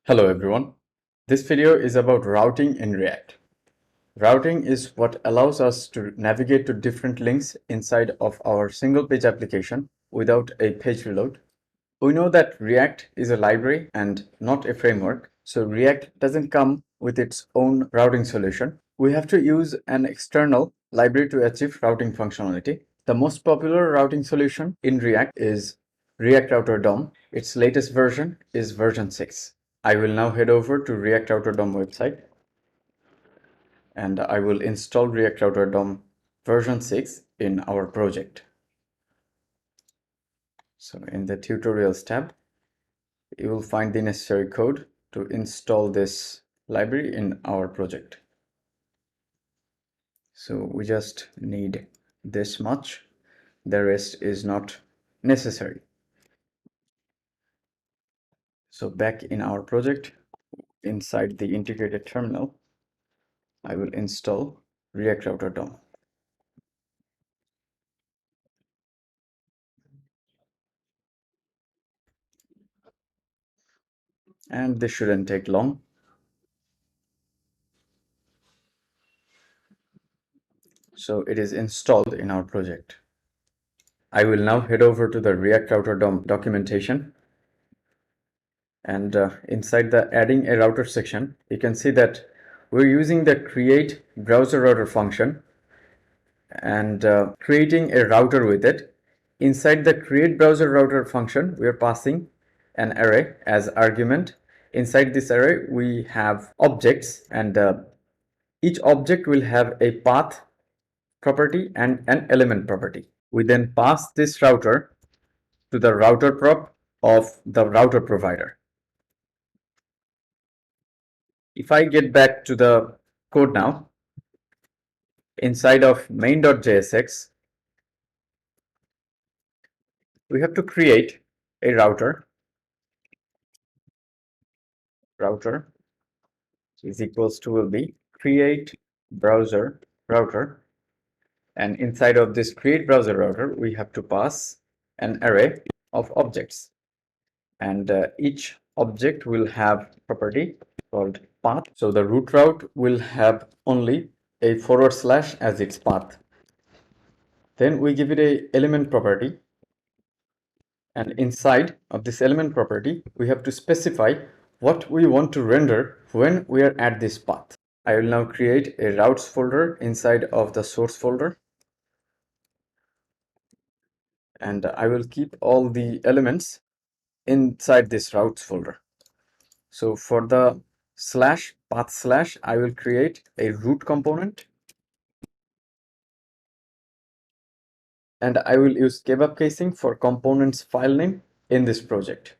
Hello everyone. This video is about routing in React. Routing is what allows us to navigate to different links inside of our single page application without a page reload. We know that React is a library and not a framework, so React doesn't come with its own routing solution. We have to use an external library to achieve routing functionality. The most popular routing solution in React is React Router DOM. Its latest version is version 6. I will now head over to React Router DOM website and I will install React Router DOM version 6 in our project. So in the tutorials tab, you will find the necessary code to install this library in our project. So we just need this much. The rest is not necessary. So back in our project, inside the integrated terminal, I will install React Router DOM. And this shouldn't take long. So it is installed in our project. I will now head over to the React Router DOM documentation. And inside the adding a router section, you can see that we're using the create browser router function and creating a router with it. Inside the create browser router function, we are passing an array as argument. Inside this array, we have objects, and each object will have a path property and an element property. We then pass this router to the router prop of the router provider. If I get back to the code now, inside of main.jsx, we have to create a router. Router is equals to will be create browser router. And inside of this create browser router, we have to pass an array of objects. And each object will have property called path. So the root route will have only a / as its path. Then we give it a element property. And inside of this element property, we have to specify what we want to render when we are at this path. I will now create a routes folder inside of the source folder. And I will keep all the elements inside this routes folder. So for the /path/, I will create a root component. And I will use kebab casing for components file name in this project.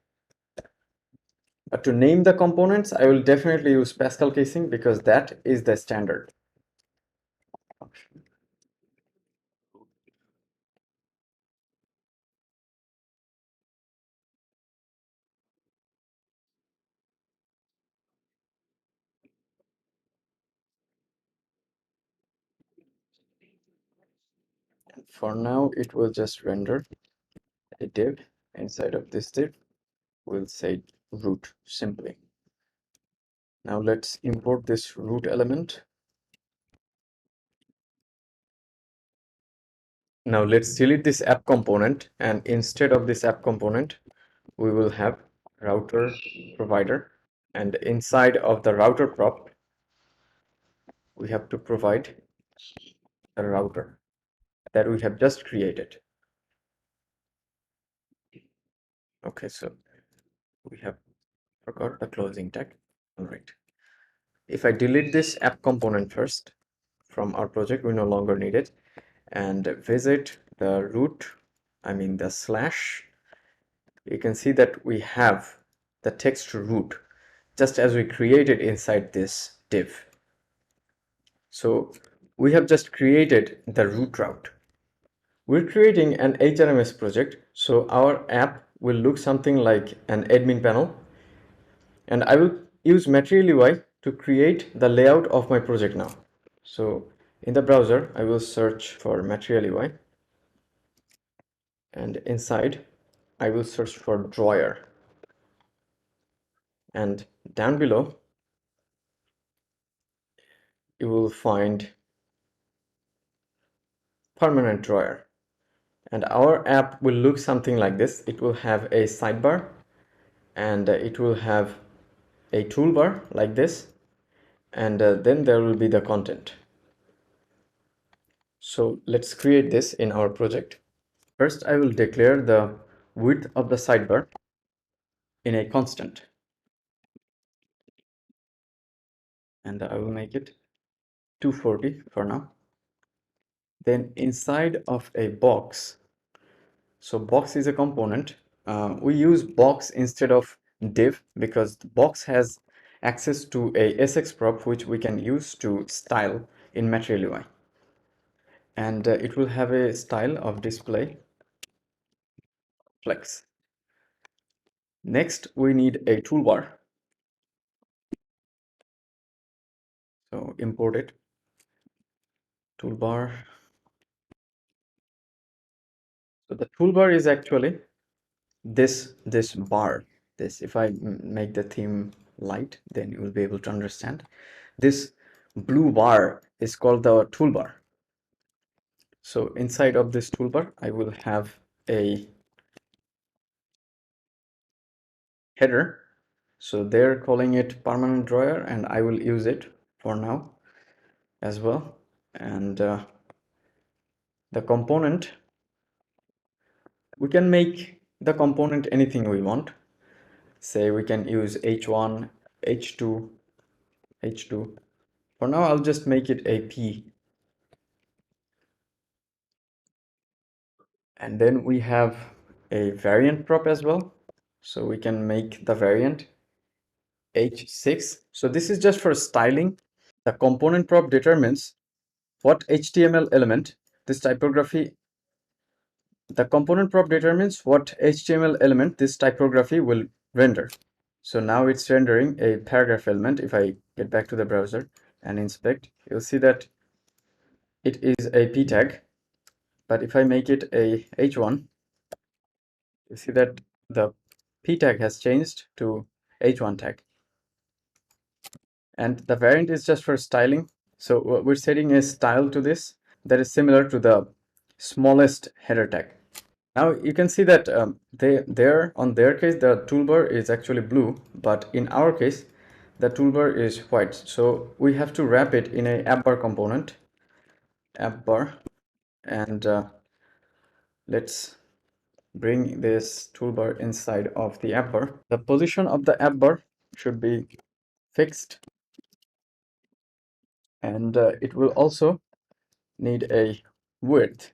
But to name the components, I will definitely use Pascal casing because that is the standard. For now, it will just render a div. Inside of this div, we'll say root simply. Now let's import this root element. Now let's delete this app component, and instead of this app component, we will have router provider, and inside of the router prop, we have to provide a router that we have just created. Okay, so we have forgot the closing tag. All right. If I delete this app component first from our project, we no longer need it, and visit the root, the /, you can see that we have the text root just as we created inside this div. So we have just created the root route. We're creating an HRMS project, so our app will look something like an admin panel, and I will use Material UI to create the layout of my project now. So in the browser, I will search for Material UI, and inside I will search for drawer, and down below you will find permanent drawer, and our app will look something like this. It will have a sidebar, and it will have a toolbar like this, and then there will be the content. So let's create this in our project. First, I will declare the width of the sidebar in a constant, and I will make it 240 for now. Then inside of a box, so box is a component. We use box instead of div because the box has access to a SX prop which we can use to style in Material UI, and it will have a style of display flex. Next, we need a toolbar. So import it, toolbar. So the toolbar is actually this bar. This, if I make the theme light, then you will be able to understand. This blue bar is called the toolbar. So inside of this toolbar, I will have a header. So they're calling it permanent drawer, and I will use it for now as well. And the component, we can make the component anything we want. Say we can use h1, h2, h2. For now, I'll just make it a p. And then we have a variant prop as well. So we can make the variant h6. So this is just for styling. The component prop determines what HTML element this typography, the component prop determines what HTML element this typography will render. So now it's rendering a paragraph element. If I get back to the browser and inspect, you'll see that it is a p tag. But if I make it a h1, you see that the p tag has changed to h1 tag. And the variant is just for styling. So we're setting a style to this that is similar to the smallest header tag. Now you can see that there on their case the toolbar is actually blue, but in our case the toolbar is white. So we have to wrap it in a AppBar component, AppBar, and let's bring this toolbar inside of the AppBar. The position of the AppBar should be fixed, and it will also need a width.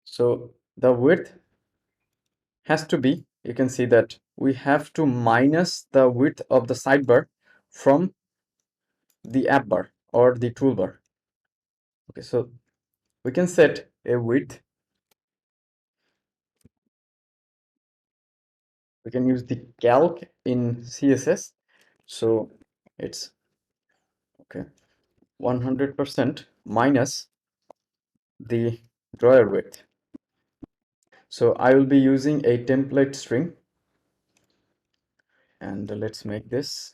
So the width has to be, you can see that we have to minus the width of the sidebar from the AppBar or the toolbar. Okay, so we can set a width. We can use the calc in CSS. So it's okay, 100% minus the drawer width. So I will be using a template string, and let's make this.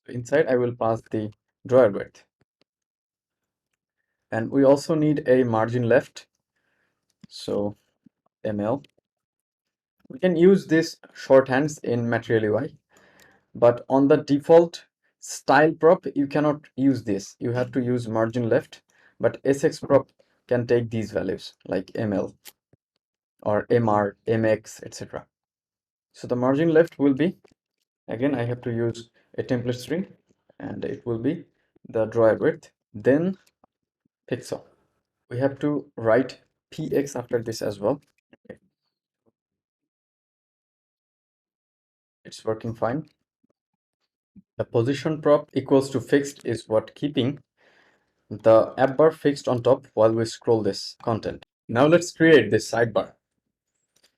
Inside I will pass the drawer width, and we also need a margin left. So ml. We can use this shorthands in Material UI, but on the default style prop you cannot use this. You have to use margin left, but SX prop can take these values like ml or mr, mx, etc. So the margin left will be, again I have to use a template string, and it will be the drawer width, then pixel. We have to write px after this as well. Okay. It's working fine. The position prop equals to fixed is what keeping the AppBar fixed on top while we scroll this content. Now let's create this sidebar.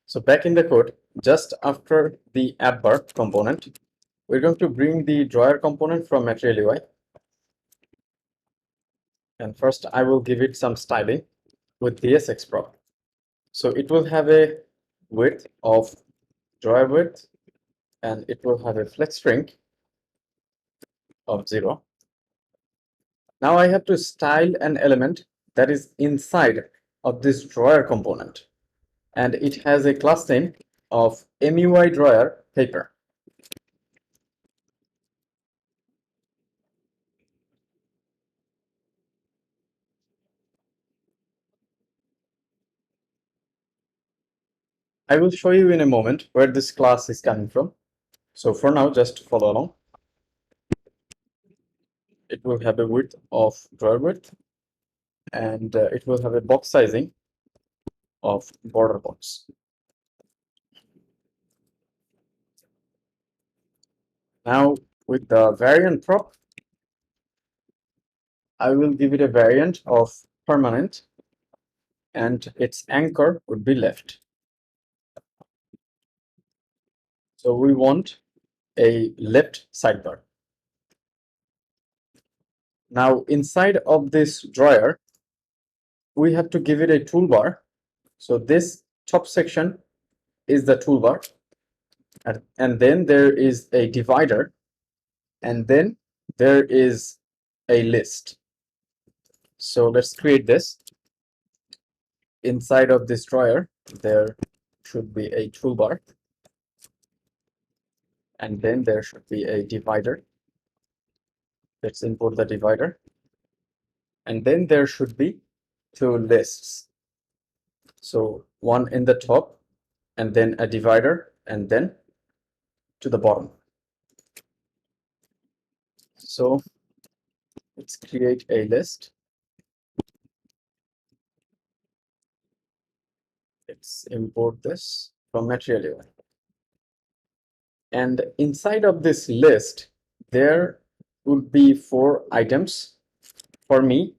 So back in the code, just after the AppBar component, we're going to bring the drawer component from Material UI. And first I will give it some styling with the SX prop. So it will have a width of drawer width, and it will have a flex strength of 0. Now I have to style an element that is inside of this drawer component, and it has a class name of MUI drawer paper. I will show you in a moment where this class is coming from. So for now, just follow along. It will have a width of drawer width, and it will have a box sizing of border box. Now with the variant prop, I will give it a variant of permanent, and its anchor would be left. So we want a left sidebar. Now inside of this drawer, we have to give it a toolbar. So this top section is the toolbar, and then there is a divider, and then there is a list. So let's create this. Inside of this drawer, there should be a toolbar, and then there should be a divider. Let's import the divider, and then there should be 2 lists. So one in the top, and then a divider, and then to the bottom. So let's create a list. Let's import this from material UI. And inside of this list, there would be 4 items. For me,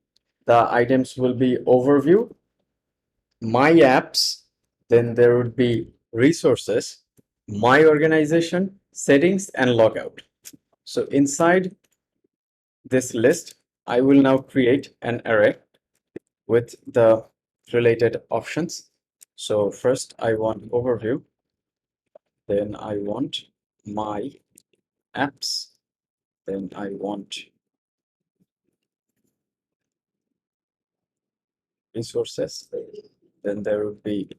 the items will be overview, my apps, then there would be resources, my organization, settings, and logout. So inside this list, I will now create an array with the related options. So first I want overview, then I want my apps, then I want resources, then there will be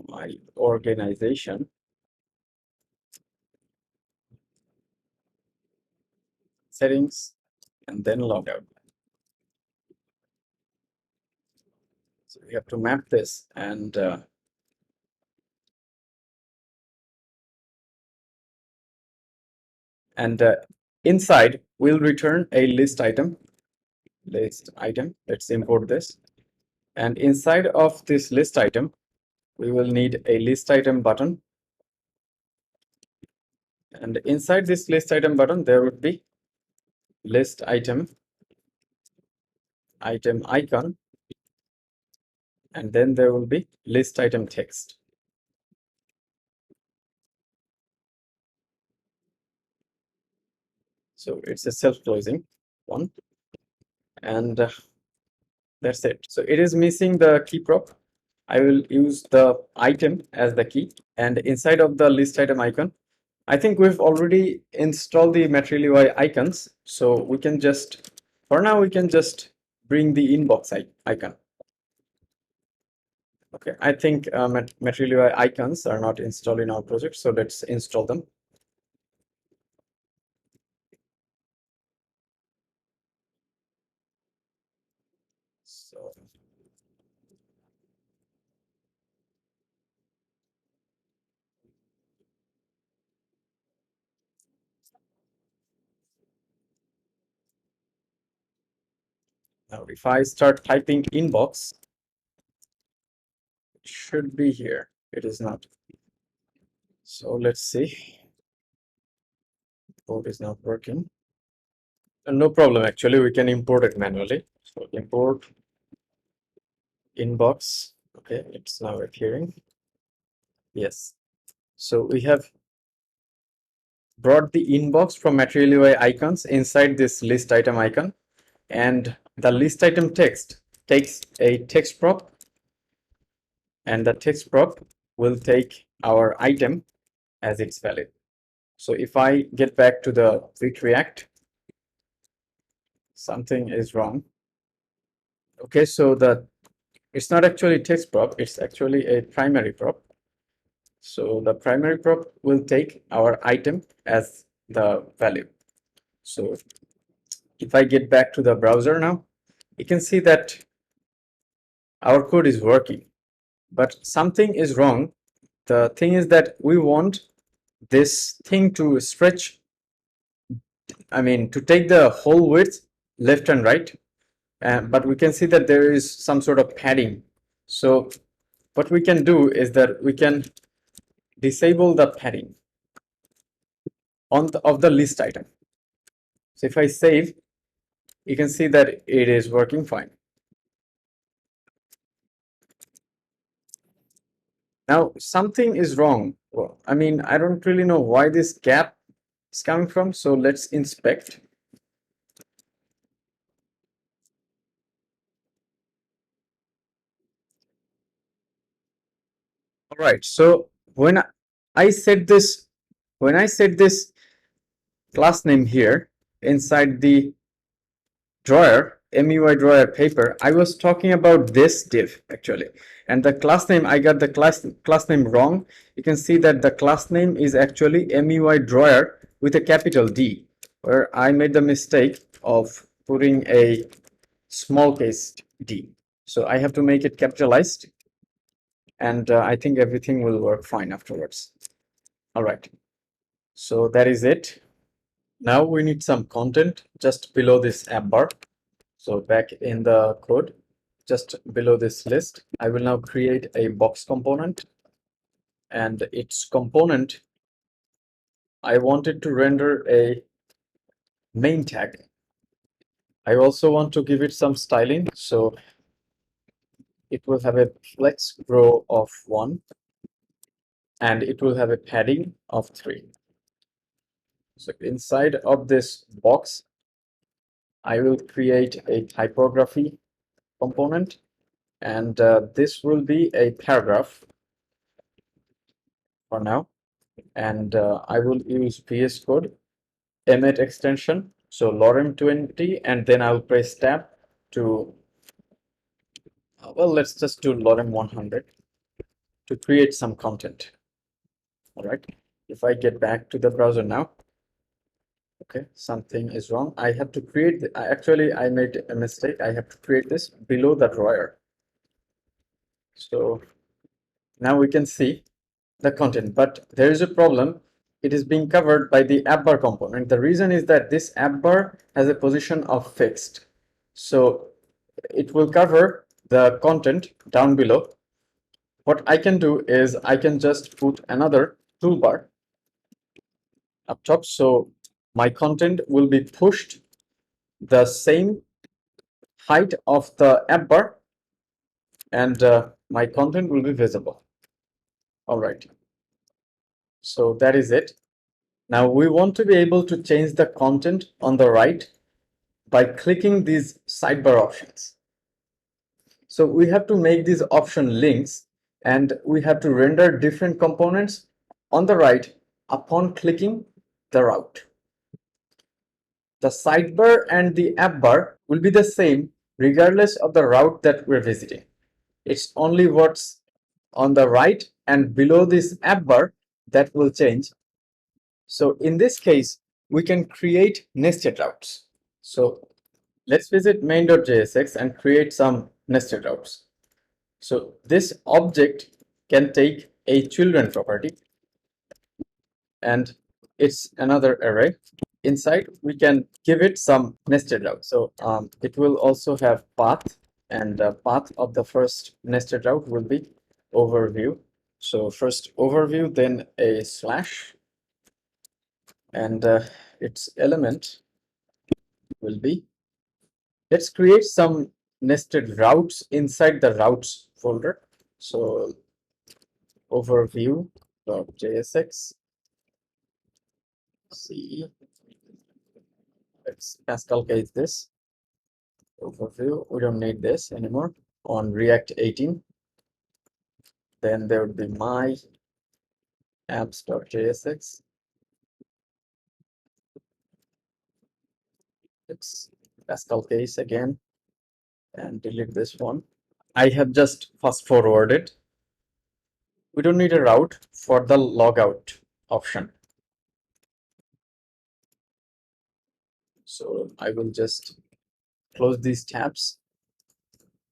my organization, settings, and then logout. So we have to map this, and inside we'll return a list item. Let's import this, and inside of this list item we will need a list item button, and inside this list item button there would be list item icon, and then there will be list item text. So it's a self-closing one, and that's it. So it is missing the key prop. I will use the item as the key, and inside of the list item icon, I think we've already installed the material UI icons, so we can just, for now, we can just bring the inbox icon. Okay, I think material UI icons are not installed in our project, so let's install them. So now if I start typing inbox, it should be here. It is not. So let's see. Code is not working. No problem, actually, we can import it manually. So import inbox. Okay, it's now appearing. Yes. So we have brought the inbox from material UI icons inside this list item icon, and the list item text takes a text prop, and the text prop will take our item as its value. So if I get back to the Vite React, something is wrong. Okay, so it's not actually text prop, it's actually a primary prop. So the primary prop will take our item as the value. So if I get back to the browser now, you can see that our code is working, but something is wrong. The thing is that we want this thing to stretch, to take the whole width left and right, but we can see that there is some sort of padding. So what we can do is that we can disable the padding of the list item. So if I save, you can see that it is working fine. Now something is wrong. Well, I don't really know why this gap is coming from. So let's inspect. All right. So when I set this class name here inside the drawer, MUI drawer paper, I was talking about this div actually, and the class name, I got the class name wrong. You can see that the class name is actually MUI drawer with a capital D, where I made the mistake of putting a small case d. So I have to make it capitalized, and I think everything will work fine afterwards. All right, so that is it. Now we need some content just below this app bar. So back in the code, just below this list, I will now create a box component, and its component, I wanted to render a main tag. I also want to give it some styling, so it will have a flex grow of 1, and it will have a padding of 3. So inside of this box, I will create a typography component, and this will be a paragraph for now, and I will use VS Code M8 extension, so lorem 20, and then I'll press tab to well, let's just do lorem 100 to create some content. All right, if I get back to the browser now, okay, something is wrong. I have to create actually I made a mistake. I have to create this below the drawer. So now we can see the content, but there is a problem. It is being covered by the AppBar component. The reason is that this AppBar has a position of fixed, so it will cover the content down below. What I can do is I can just put another toolbar up top, so my content will be pushed the same height of the AppBar, and my content will be visible. All right, so that is it. Now we want to be able to change the content on the right by clicking these sidebar options. So we have to make these option links, and we have to render different components on the right upon clicking the route. The sidebar and the app bar will be the same regardless of the route that we're visiting. It's only what's on the right and below this app bar that will change. So in this case, we can create nested routes. So let's visit main.jsx and create some nested routes. So this object can take a children property, and it's another array. Inside, we can give it some nested route. So it will also have path, and the path of the first nested route will be overview. So first overview, then a slash, and its element will be, let's create some nested routes inside the routes folder. So overview.jsx C. Let's Pascal case this overview. We don't need this anymore on React 18. Then there would be my apps.jsx. It's Pascal case again, and delete this one. I have just fast forwarded. We don't need a route for the logout option. So I will just close these tabs,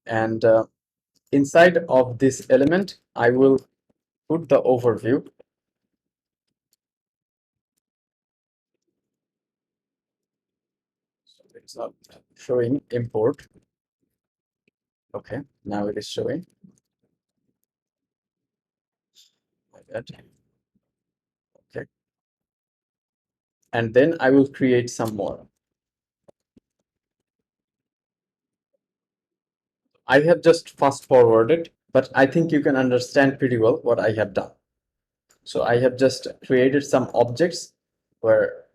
and inside of this element, I will put the overview. So it's not showing import. Okay, now it is showing. Like that. Okay. And then I will create some more. I have just fast forwarded, but I think you can understand pretty well what I have done. So I have just created some objects where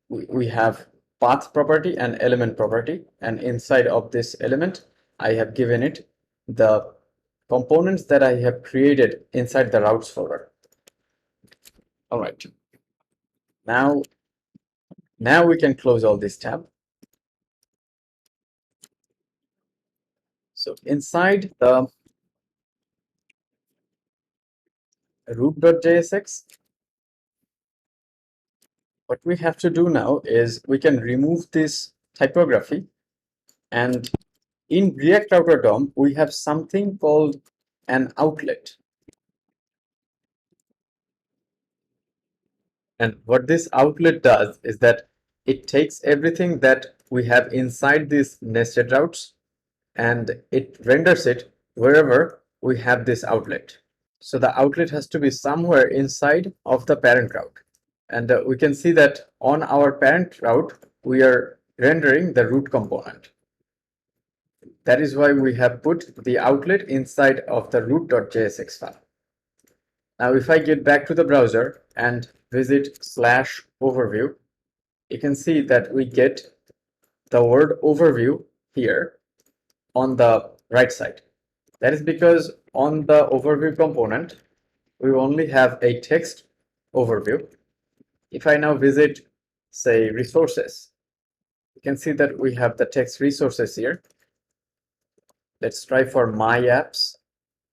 we have path property and element property, and inside of this element I have given it the components that I have created inside the routes folder. All right, now we can close all this tab. So inside the root.jsx, what we have to do now is we can remove this typography, and in React Router DOM we have something called an outlet. And what this outlet does is that it takes everything that we have inside these nested routes and it renders it wherever we have this outlet. So the outlet has to be somewhere inside of the parent route. And we can see that on our parent route, we are rendering the root component. That is why we have put the outlet inside of the root.jsx file. Now, if I get back to the browser and visit /overview, you can see that we get the word overview here on the right side. That is because on the overview component, we only have a text overview. If I now visit, say, resources, you can see that we have the text resources here. Let's try for my apps.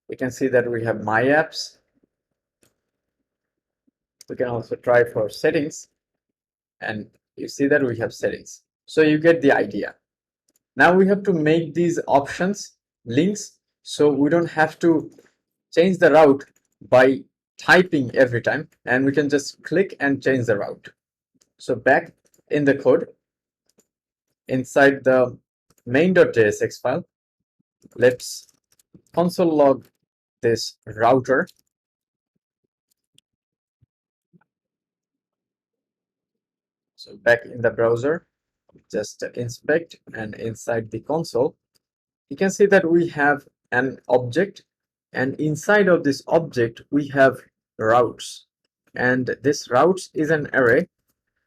We can see that we have my apps. We can also try for settings, and you see that we have settings. So you get the idea. Now we have to make these options links, so we don't have to change the route by typing every time, and we can just click and change the route. So back in the code, inside the main.jsx file, let's console log this router. So back in the browser, just inspect, and inside the console, you can see that we have an object, and inside of this object we have routes, and this routes is an array.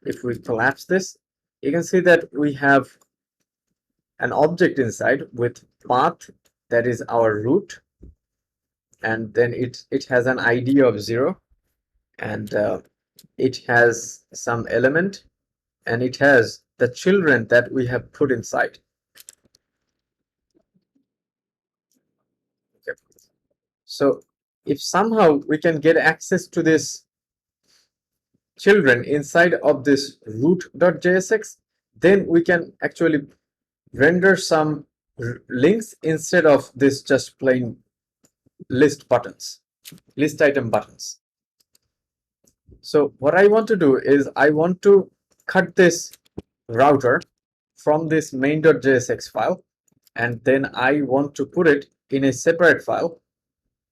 If we collapse this, you can see that we have an object inside with path, that is our root, and then it has an ID of 0, and it has some element, and it has the children that we have put inside. Okay. So if somehow we can get access to this children inside of this root.jsx, then we can actually render some links instead of this just plain list item buttons. So what I want to do is I want to cut this router from this main.jsx file, and then I want to put it in a separate file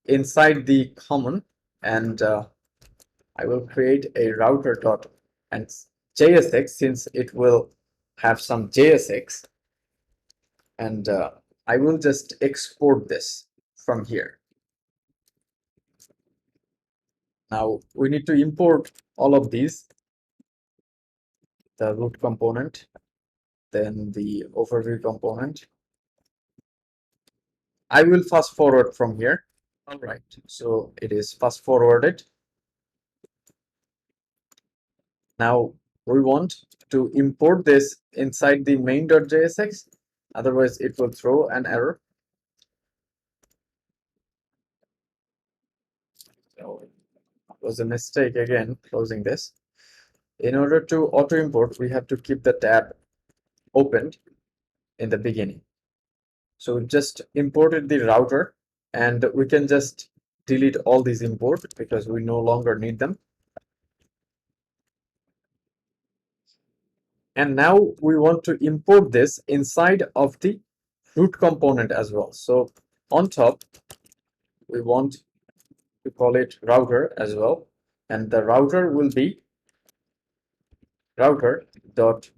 inside the common, and I will create a router.jsx since it will have some JSX, and I will just export this from here. Now we need to import all of these, the root component, then the overview component. I will fast forward from here. All right, so it is fast forwarded. Now we want to import this inside the main.jsx, otherwise it will throw an error. So it was a mistake again closing this. In order to auto import, we have to keep the tab opened in the beginning. So just imported the router, and we can just delete all these imports because we no longer need them. And now we want to import this inside of the root component as well. So on top, we want to call it router as well, and the router will be router dot.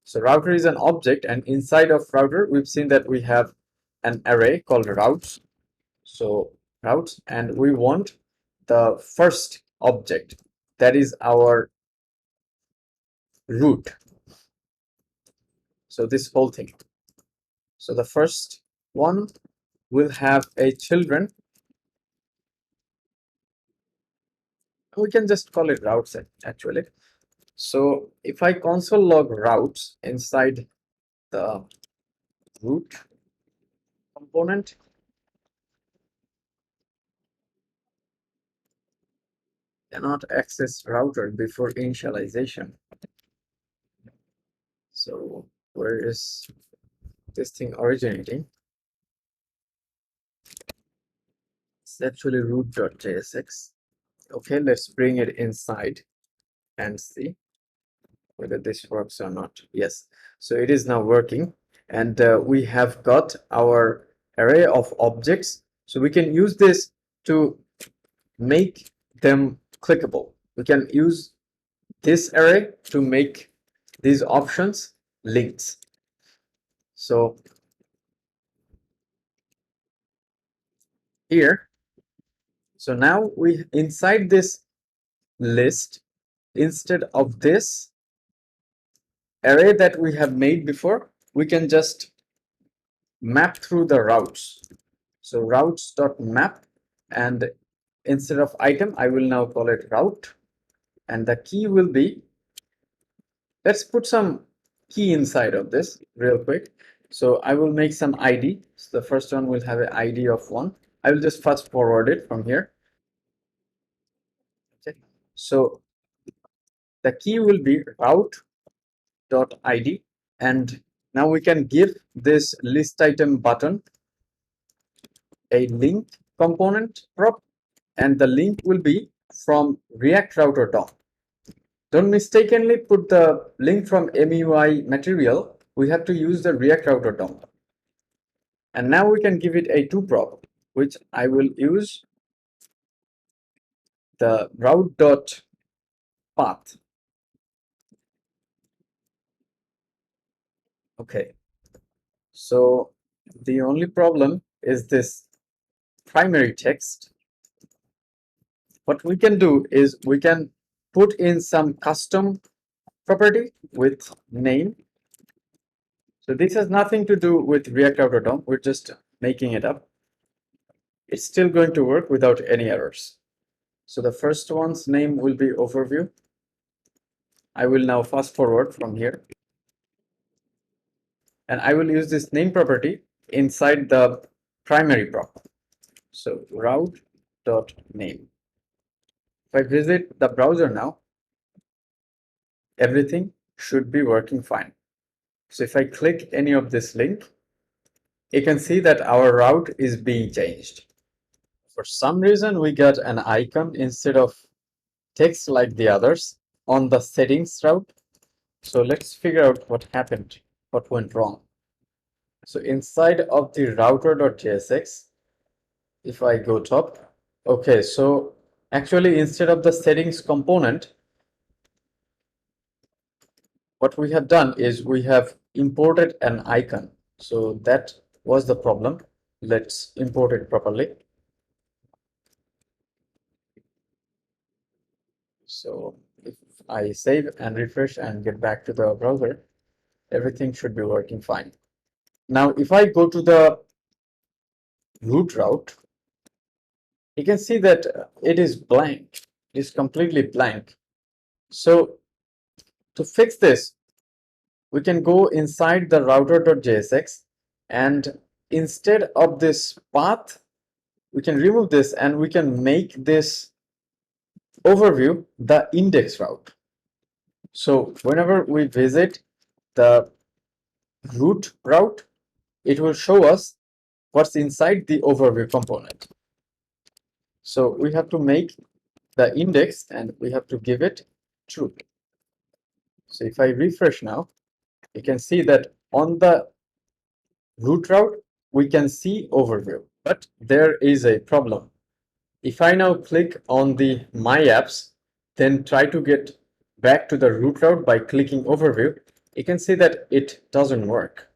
So router is an object, and inside of router we've seen that we have an array called routes. So routes, and we want the first object, that is our root. So this whole thing. So the first one will have a children. We can just call it routes actually. So if I console log routes inside the root component, cannot access router before initialization. So where is this thing originating? It's actually root.jsx. Okay, let's bring it inside and see whether this works or not. Yes, so it is now working, and we have got our array of objects, so we can use this to make them clickable. We can use this array to make these options links. So here, so now we inside this list, instead of this array that we have made before, we can just map through the routes. So routes.map, and instead of item, I will now call it route, and the key will be, let's put some key inside of this real quick. So I will make some ID. So the first one will have an ID of 1. I will just fast forward it from here. Okay. So the key will be route.id, and now we can give this list item button a link component prop, and the link will be from React Router DOM. Don't mistakenly put the link from MUI material. We have to use the React Router DOM. And now we can give it a to prop, which I will use the route.path. Okay. So the only problem is this primary text. What we can do is we can put in some custom property with name. So this has nothing to do with React Router DOM. We're just making it up. It's still going to work without any errors. So the first one's name will be overview. I will now fast forward from here, and I will use this name property inside the primary prop. So route.name. If I visit the browser now, everything should be working fine. So if I click any of this link, you can see that our route is being changed. For some reason, we got an icon instead of text like the others on the settings route. So let's figure out what happened, what went wrong. So inside of the router.jsx, if I go top, okay, so actually instead of the settings component, what we have done is we have imported an icon. So that was the problem. Let's import it properly. So if I save and refresh and get back to the browser, everything should be working fine. Now, if I go to the root route, you can see that it is blank. It is completely blank. So to fix this, we can go inside the router.jsx, and instead of this path, we can remove this and we can make this overview the index route. So whenever we visit the root route, it will show us what's inside the overview component. So we have to make the index and we have to give it true. So if I refresh now, you can see that on the root route, we can see overview, but there is a problem. If I now click on the My Apps, then try to get back to the root route by clicking overview, you can see that it doesn't work.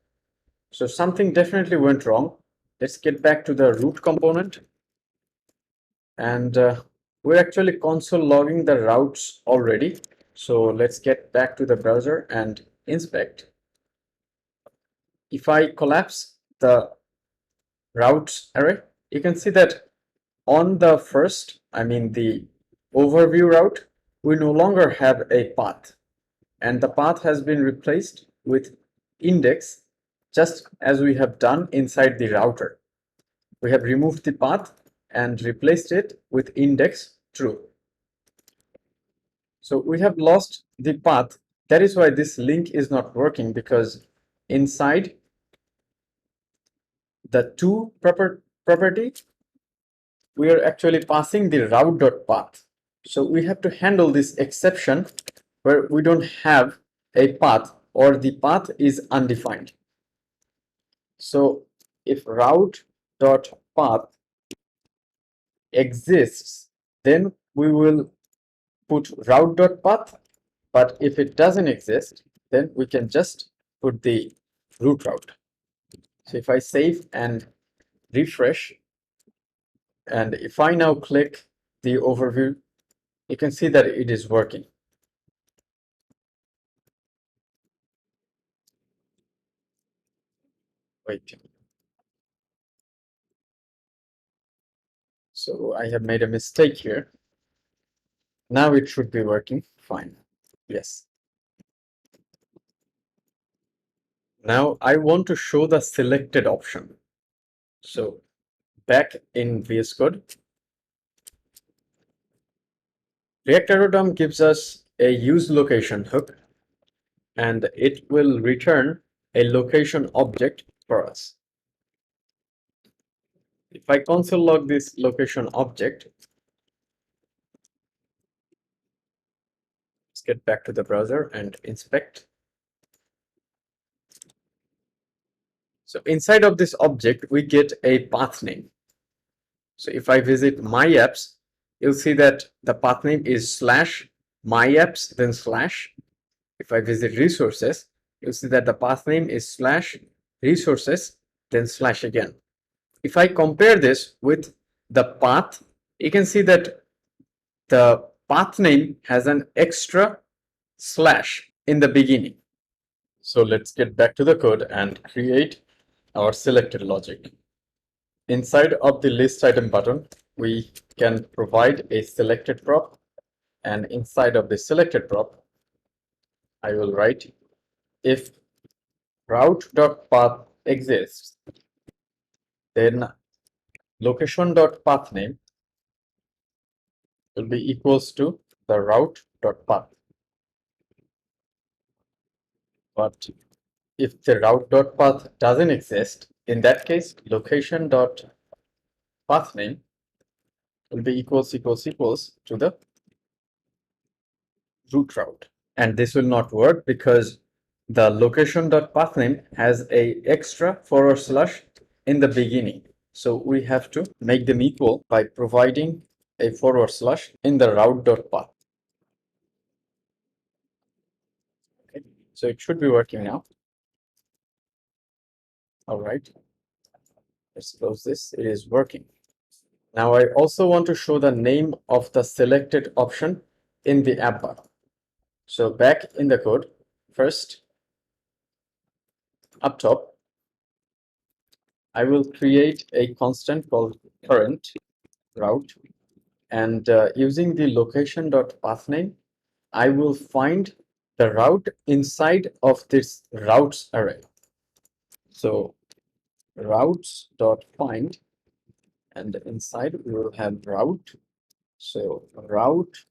So something definitely went wrong. Let's get back to the root component. And we're actually console logging the routes already. So let's get back to the browser and inspect. If I collapse the routes array, you can see that on the first, the overview route, we no longer have a path, and the path has been replaced with index, just as we have done inside the router. We have removed the path and replaced it with index true. So we have lost the path. That is why this link is not working, because inside the to property, we are actually passing the route.path. So we have to handle this exception where we don't have a path or the path is undefined. So if route.path exists, then we will put route.path, but if it doesn't exist, then we can just put the root route. So if I save and refresh, and if I now click the overview, you can see that it is working. Wait. So I have made a mistake here. Now it should be working fine. Yes. Now I want to show the selected option. So back in VS Code, React Arrow DOM gives us a use location hook, and it will return a location object for us. If I console log this location object, let's get back to the browser and inspect. So inside of this object, we get a path name. So if I visit my apps, you'll see that the path name is /myapps, then /. If I visit resources, you'll see that the path name is /resources, then / again. If I compare this with the path, you can see that the path name has an extra / in the beginning. So let's get back to the code and create our selected logic. Inside of the list item button, we can provide a selected prop, and inside of the selected prop, I will write if route.path exists, then location.pathname will be equals to the route.path. But if the route.path doesn't exist, in that case, location.pathname will be equals to the root route. And this will not work because the location.pathname has a extra / in the beginning. So we have to make them equal by providing a / in the route.path. Okay, so it should be working now. All right, let's close this. It is working. Now I also want to show the name of the selected option in the AppBar. So back in the code, first up top, I will create a constant called current route, and using the location.pathname, I will find the route inside of this routes array. So routes.find, and inside we will have route. So route.path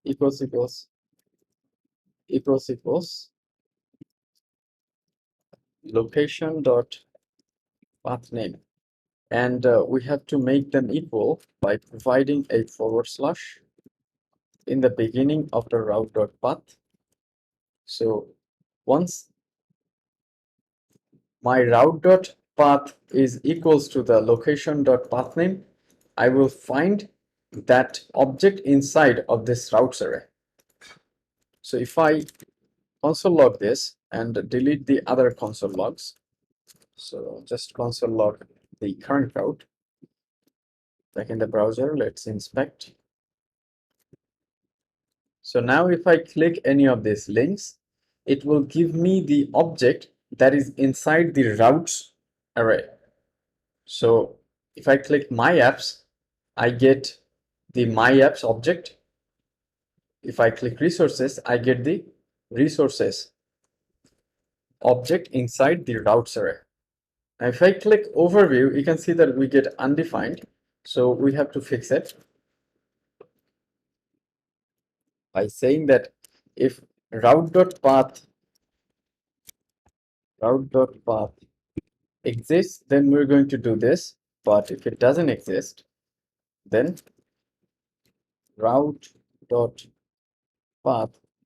equals location.pathname. And we have to make them equal by providing a / in the beginning of the route.path. So once my route.path is equals to the location.pathname, I will find that object inside of this routes array. So if I console log this and delete the other console logs, so just console log the current route. Back in the browser, let's inspect. So now if I click any of these links, it will give me the object that is inside the routes array. So if I click my apps, I get the my apps object. If I click resources, I get the resources object inside the routes array. Now if I click overview, you can see that we get undefined. So we have to fix it by saying that if route.path exists, then we're going to do this. But if it doesn't exist, then route.path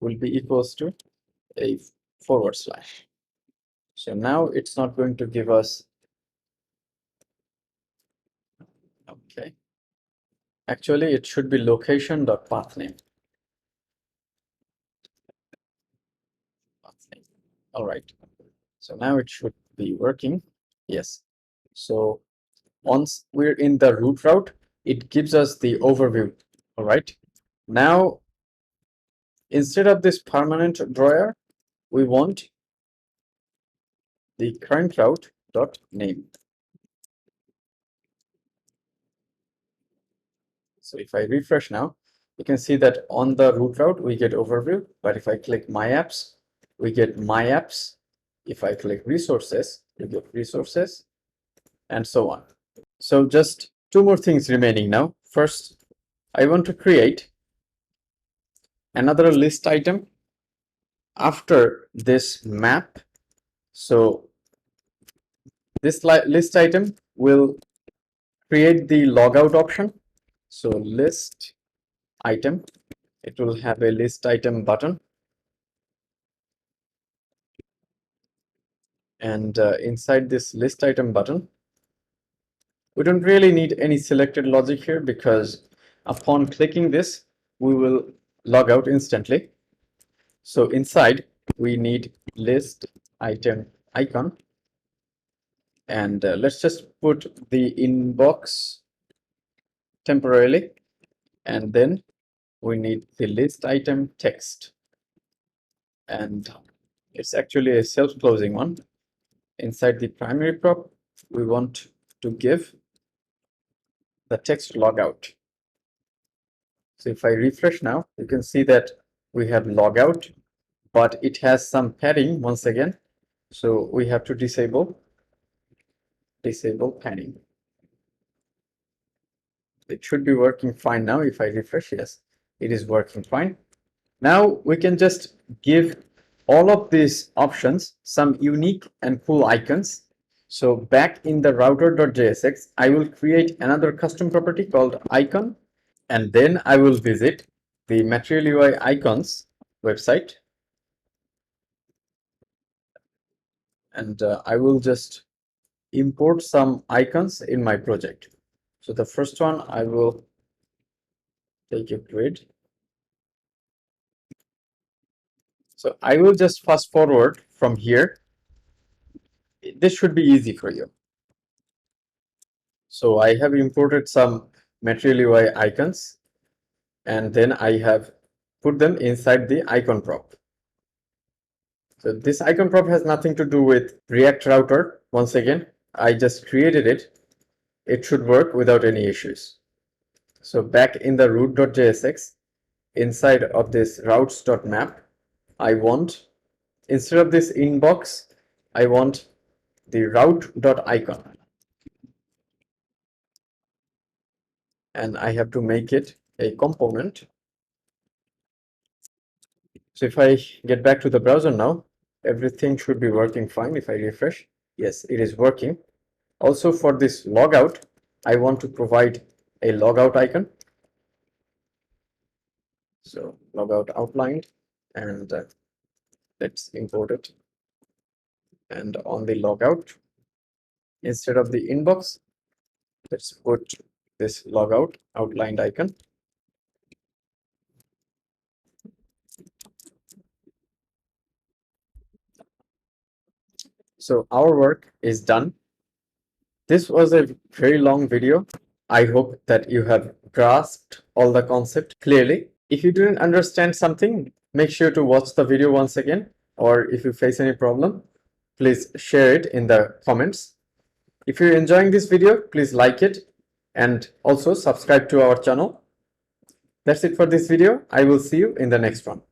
will be equals to a /. So now it's not going to give us. Okay. Actually, it should be location.pathname. All right. So now it should be working. Yes. So once we're in the root route, it gives us the overview. All right. Now, instead of this permanent drawer, we want the current route dot name. So if I refresh now, you can see that on the root route we get overview, but if I click my apps, we get my apps. If I click resources, we get resources, and so on. So just two more things remaining now. First, I want to create another list item after this map. So this list item will create the logout option. So list item, it will have a list item button, and inside this list item button, we don't really need any selected logic here, because upon clicking this we will log out instantly. So inside we need list item icon, and let's just put the inbox temporarily, and then we need the list item text, and it's actually a self-closing one. Inside the primary prop, we want to give the text logout. So if I refresh now, you can see that we have logout, but it has some padding once again. So we have to disable padding. It should be working fine now. If I refresh, yes, it is working fine. Now we can just give all of these options some unique and cool icons. So back in the router.jsx, I will create another custom property called icon, and then I will visit the Material UI icons website, and I will just import some icons in my project. So the first one, I will take a grid. So I will just fast forward from here. This should be easy for you. So I have imported some Material UI icons, and then I have put them inside the icon prop. So this icon prop has nothing to do with React Router once again. I just created it, it should work without any issues. So back in the root.jsx, inside of this routes.map, I want, instead of this inbox, I want the route.icon. And I have to make it a component. So if I get back to the browser now, everything should be working fine. If I refresh, yes, it is working. Also for this logout, I want to provide a logout icon. So logout outlined, and let's import it. And on the logout, instead of the inbox, let's put this logout outlined icon. So our work is done. This was a very long video. I hope that you have grasped all the concept clearly. If you didn't understand something, make sure to watch the video once again, or if you face any problem, please share it in the comments. If you're enjoying this video, please like it and also subscribe to our channel. That's it for this video. I will see you in the next one.